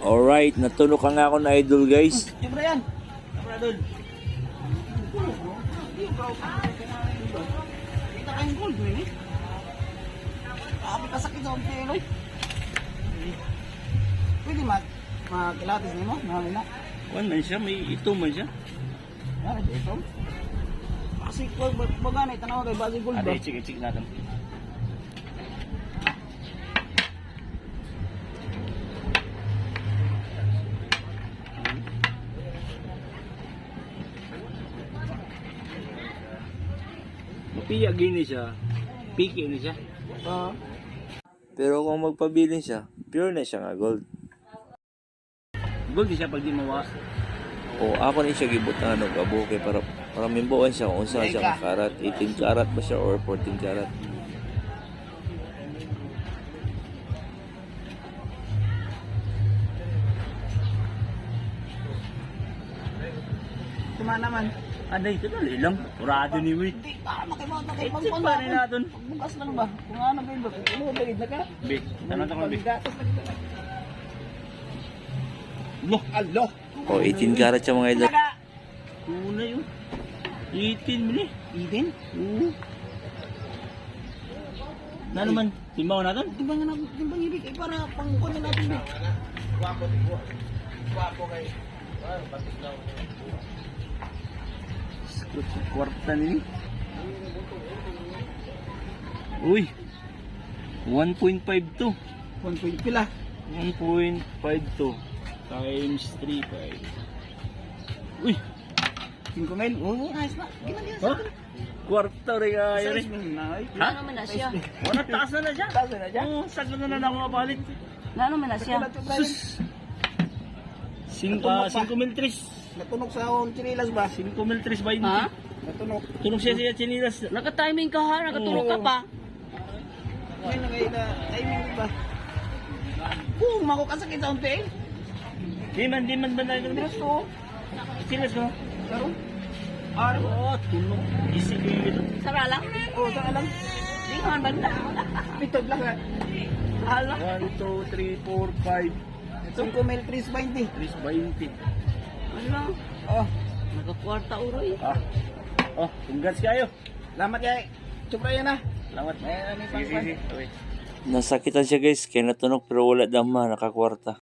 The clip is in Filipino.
Alright, natunog ka nga ako na idol guys. Siyempre yan. Siyempre doon. Kita kayong gold mo eh. Kapag kasakit sa umpiro eh. Pwede makilatis niyo mo? Marami na. Kuan man siya, may ito man siya. Ah, ito. Kasi baga na itanaw kay base gold ba? Ate, check natin. Mapiya gini siya. Piki ni siya. Oo. Pero kung magpabilin siya, pure na siya nga gold. Gold di siya pag di mawa. O ako ni siya gibutan ng gabo kay para mimbuan siya kung saan siya karat. 18 karat ba siya or 14 karat. Tuma naman. Aday, ito dali lang. Urado ni Wit. Hindi, makimata kay Eh, check pa rin natin. Bukas lang ba? Kung ano ba yun ba? Ano ba yun na ka? Be, tanong ko be. Gatas na kita. Loh, Alo! O 18 karat siya mga idol. una yun. 18 mili. Idin? Oo. Na naman, timbaw natin. Timbang nga natin, timbang ibig ay para pangkunin natin din. Sakot sa kwarta nini. Uy. 1.52. 1 point pila. 1.52 times 3.5. Uy, 5 mil. Oo, ayos na. Ginagyan ha? Kwarta rin kayo rin. Ha? Ano man na siya? Wala, taas na siya. Taas na siya? Oo, sagad na ako kapalit. Ano man na siya? Sus! 5 mil tris. Natunog sa akong chinilas ba? 5 mil tris ba yun? Ha? Natunog. Tunog siya chinilas. Naka-timing ka ha? Nakatulog ka pa? Ngayon na ngayon na timing ba? Mako kasakit sa unti eh. Di man ba na ito? Bilas ko. Chinilas ko. Karo? Araw. Oo, tunog. Isip ko yun ito. Sara lang? Oo, saan alam? Di ka man banda. Pitog lang ha. Hala. 1, 2, 3, 4, 5. 5 mil, 320. 3.20. Ano? Oh, Nagkakwarta uroy. Oh, congrats kayo. salamat kay. Supra yan ha. Salamat. May ano yung Sige. Okay. Nasakitan siya guys, kaya natunog pero wala dama, nakakwarta.